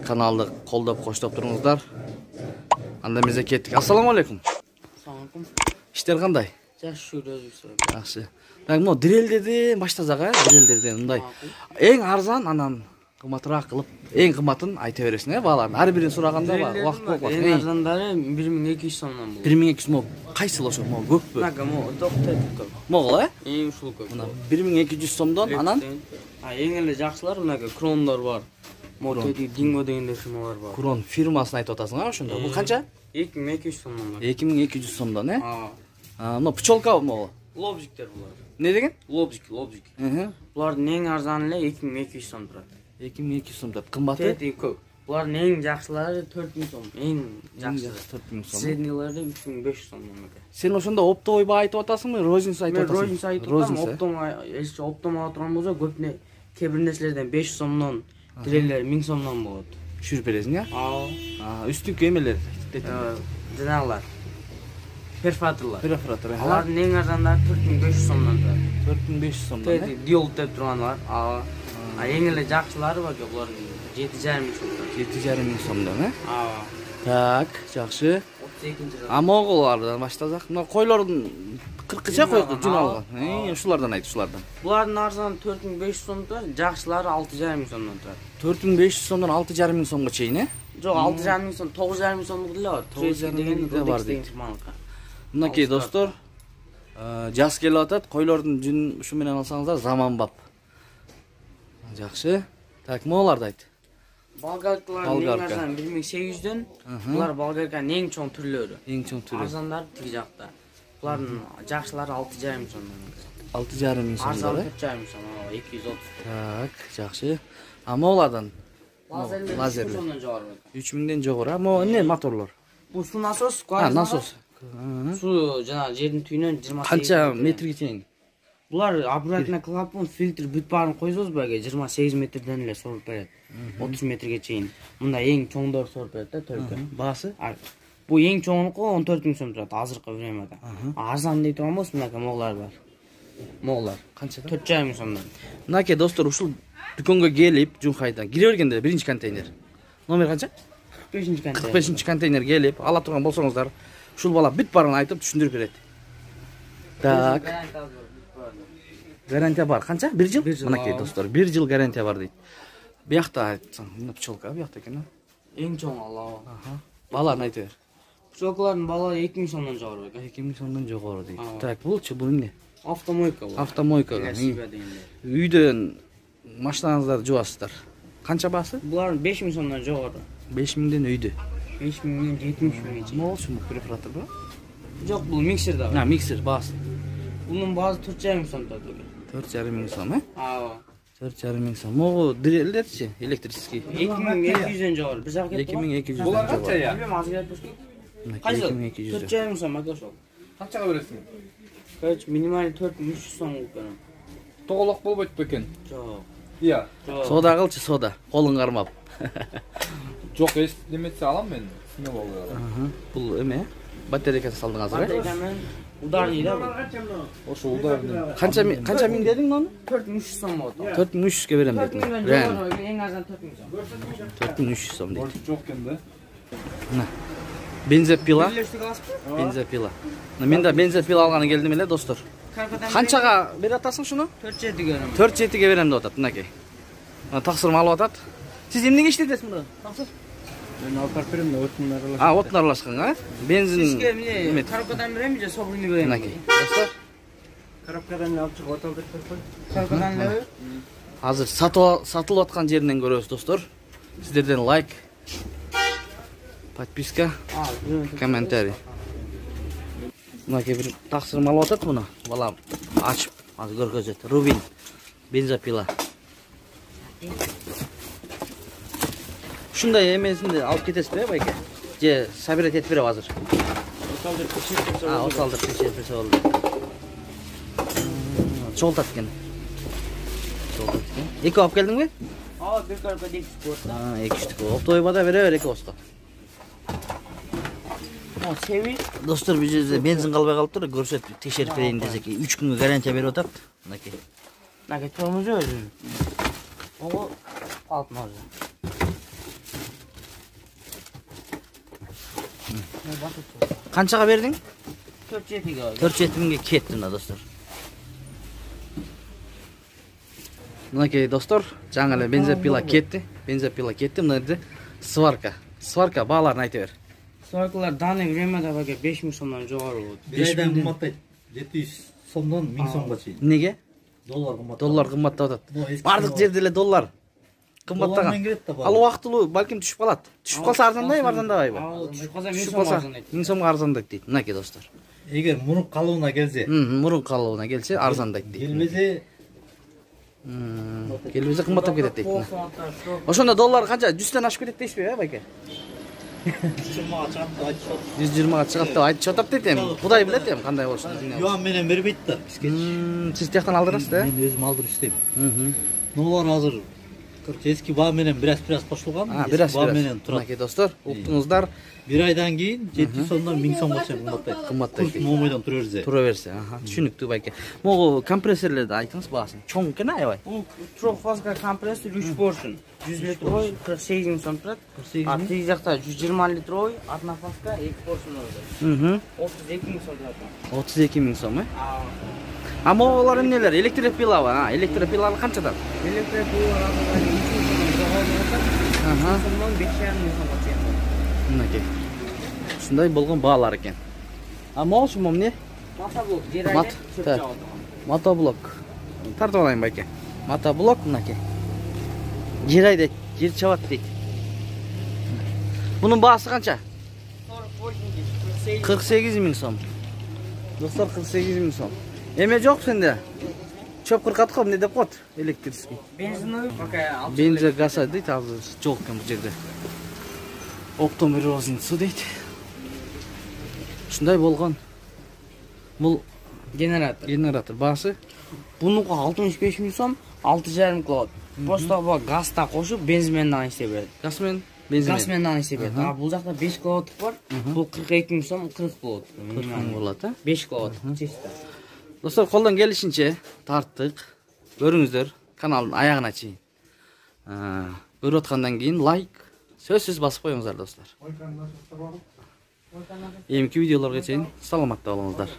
каналды колдоп коштоп туруңуздар. Анда биз кеттик. Ассаламу алейкум. Assalamualaikum. Иштер кандай? Жакшы өзүбүз. Жакшы. Так, мо дирелдерден баштасак, дирелдерден мындай. Эң арзан, анан кымбатыраак кылып, эң кымбатын айта бересиң, бааларын. Ар бирин сураганда убакыт болот. Эң арзандары 1200 сомдон болот. 1200 мо кайсыл ошо? Мо көппү? Нага мо токтойт. Могул, Эң ушул көп. Мына 1200 сомдон анан эң эле жакшылар мынага крондар бар. Мо тети динго дегендер шумалар бар. Крон фирмасын айтып атасың, ошондо. Бул канча? 2200 сомдон бар. 2200 сомдон, Мына пчелка могу. Лобжиктер булар. Не деген? Лобжик. Булардын эң арзаны эле 2200 сом турат. 2200 сом турат. Кымбаты? Тети көп. Булардын эң жакшылары 4000 сом. Эң жакшысы 4000 сом. Среднийлары 3500 сомдон экен. Сен ошондо оптовойбу айтып атасыңбы, розница айтып атасыңбы? Розница айтып атам, оптом ала турган болсо көпүнө кээ бир нерселерден 500 сомдон, дирелер 1000 сомдон болот. Түшүрүп бересиң, Үстүнкү эмелер. Жанагылар. Перфораторлар. Алардын Алардын эң арзандары 4500 сомдон турат. 4500 сомдон. Тети диол деп турган бар. Эң эле жакшылары бар, булар 7500 сом турат. 7500 сомдон, Так, жакшы. 32-жыл. Моголардан баштасак, мына койлордун 40ча койго жун алган. Ушулардан айт, ушулардан. Булардын арзаны 4500 сом турат, жакшылары 6500 сомдон турат. 4500 сомдон 6500 сомго чейин, Жок, 6500 сом, 9000 сомдук деле бар. 9000 да бар дейт. Мынакей достор, жаз келип атат, койлордун жүнүн ушу менен алсаңыздар заманбап. Жакшы. Так, моголарды айт. Болгаркалар эң арзан 1800дөн. Булар болгарканын эң чоң түрлөрү. Эң чоң түрү. Арзандары тиги жакта. Булардын жакшылары 6500 сомдон. 6500 сом. Арзан 4500 сом, 230. Так, жакшы. Моголардан Лазерлер 3000дөн жогору. 3000ден жогору. Мо эмне моторлор? Бул суу насос, насос. Суу жана жердин түйүнөн 28. Канча метрге чейин? Булар обратно клапан, фильтр бүт баарын койсоңузбу, 28 метрден эле соруп берет. 30 метрге чейин. Мында эң чоңдор соруп берет да, төлкө. Баасы? Бул эң чоңунку 14000 сом турат азыркы времяда. Арзан дей турган болсо мына моголар бар. Моголар Канча? 4500 сомдон. Мынакей достор, ушул дүкөнгө келип, Жунхайдан кире бергенде биринчи контейнер. Номер канча? 45-контейнер. 45-контейнер келип, ала турган болсоңуздар, ушул бала бүт баарын айтып түшүндүрүп берет. Так. Гарантия бар. Канча? 1 жыл? Мынакей достор, 1 жыл гарантия бар дейт. Биякта айтсаң, мына пчелка биякта экен, Эң чоң алла. Баланы айта бер. Пчелкалардын баласы 2000 сомдон жогору экен. 2000 сомдон жогору дейт. Так, булчу бул эмне? Автомойка бул. Автомойка. Үйдөн машинаңыздарды жуасыздар. Канча баасы? Булар 5000 сомдон жогору. 5000ден үйдө. 5000ден 70 чейин. Молчу бул перфоратор бу? Жок, бул миксер да. Миксер баасы. Bunun bazı 4500 сом турат. 4500 сом, 4500 сом. Могу дирелдерчи, электрический. 2200ден жогору. Бир жак кетти. 2200. Булар канча я? Билбейм, азыр айтып берсек. Кайсы? 2200. 4500 сом ошол. Канчага бересиң? Көч минималь 4300 сом болот. Тоголок болбойт бекен. Жок. Iya. Сода кылчы, сода. Колуң кармап. Жок, эстемесе алам мен. Сине болду. Бул эме? Батарейка салдыңыздар, Батарейкамен удар дейт бул. Ошо ударны. Канча миң дедиң аны? 4300 сом болот. 4300ге берем дедиң. 4000 эң арзан 4000 сом. 4300 сом дейт. Жок экен да. Мына. Бензопила. Бензопила. Мен да бензопила алганы келдим эле, достор. Канчага бере атасың шуну? 4-7 берем. 4-7ге берем деп атат, мынакей. Таксырым алып атат. Сиз эмнеге иштетесиз мында? Таксыр? Мен алып барып берем, отун аралашкан. Отун аралашкан, Бензин. Сизге эмне? Коробкадан берем же собрыйны берем? Мынакей. Достор, Коробкадан алып чыгып отал деп коюп. Коробкадан элеби? азыр сатылып аткан жеринен көрөбүз, достор. Сиздерден лайк, подписка, комментарий. Мынакей бир таксырым алып атат муну. Бала ачып, азыр көргөзөт. Рубин бензопила. Ушундай эмесинде алып кетесизби, байке? Же собирать этип берем азыр? Оталдырып печетке салып. Оталдырып печетке салып. Чолтат экен. Эки алып келдиңби? Бир коробка 2 болот. 2 штук. Оптойбада бере бер 2 болсо. Севи. Достор, бул жерде бензин калбай калыптыр, көрсөтүп текшерип берейин десек, 3 күнгө гарантия берип атат. Мынакей. Мынакей тормозу өзү. Ого, алтын өзү. Канчага бердиң? 4-7 алды. 4-7 миңге кетти мына достор. Мынакей достор, жаңы эле бензопила кетти. Бензопила кетти. Мына жерде сварка. Сварка бааларын айта бер. Сваркалар данный времяда бага 5000 сомдон жогору болот. Bir aydan kımmattaydı. 700 somdan 1000 somga çeyin. Неге? Dolar kımmat. Доллар кымбаттап атат. Bu eski Бардык жерде эле доллар кымбаттаган. Доллармен kirет de Ал bari. убактылуу балким түшүп калат. Түшүп калса арзандайбы, арзандабайбы? Ал түшүп калса 1000 Түшүп сом калса арзандайт. 1000 сомго арзандайт дейт. Мынакей достор. Eğer muruk kalığına gelse, Мурун калыбына келсе арзандайт дейт. gelmese Келбесе кымбаттап кетет дейт. Ошондо доллар канча? 100төн ашып кетет дейсизби, байке? 120га чыгат деп айтып атат дейт эми. Кудай билет эми кандай болушун. yuan menen vermeydi de. Сиз тияктан алдырасыз да? Ben özüm aldır isteyim. Dolar hazır. Eski bağ menen biraz koşulgan. Бирас Bağ бирас. menen turat. Мынакей достор, уктуңуздар, Bir aydan keyin 700 somdan 1000 somga çeyin kımmattaydı. Kımmattaydı. Kurs momoydan turuyoruz ya. тура берсе. Түшүнүктүү байке. Могу компрессорлерди айтыңыз баасын. Чоң экен аябай. Бул трехфазга компрессор 3 поршень. 100 литровый 48 000 сом турат. 48 А тиги жакта 120 литровый однофазка 2 поршень болот. 32 000 сом турат. 32 миң сом, А моголар эмнелер? Электропилабы? Электропилалар канчадан? Электропилалар азыр 3 000 сом жогору сомдон 5,5 000 сомго чейин. Мынакей. Ушундай болгон баалар экен. А могулчу эмне? Мотоблок жер Мат- айдап чөп так. жагат. Мотоблок. Тартып алайын байке. Мотоблок мынакей. Жер айдайт, жер чабат дейт. Бунун баасы канча? 48 миң сом. Достор, 48 миң сом. Эме жок сенде? Чөп кыркат го эмне деп коет? Электрический. Бензиновый пока алып. Бензин гаса дейт, азыр жок экен бул жерде. Октом розницу дейт. Ушундай болгон. Бул Генератор. генератор баасы Бунуку 65 000 сом, 6,5 киловатт. Просто бу газда кошуп бензин менен дагы иштей берет. газ менен, бензин Газ менен дагы иштей берет. А бул жакта 5 киловатт бар. Бул 42 000 сом, 40 киловатт. менен болот, 5 киловатт чисто. Достор, колдон келишинче тарттык. Көрүңүздөр каналдын аягына чейин. Көрүп аткандан кийин лайк сөзсүз басып коюңуздар достор. Эмки видеолорго чейин саламатта болуңуздар.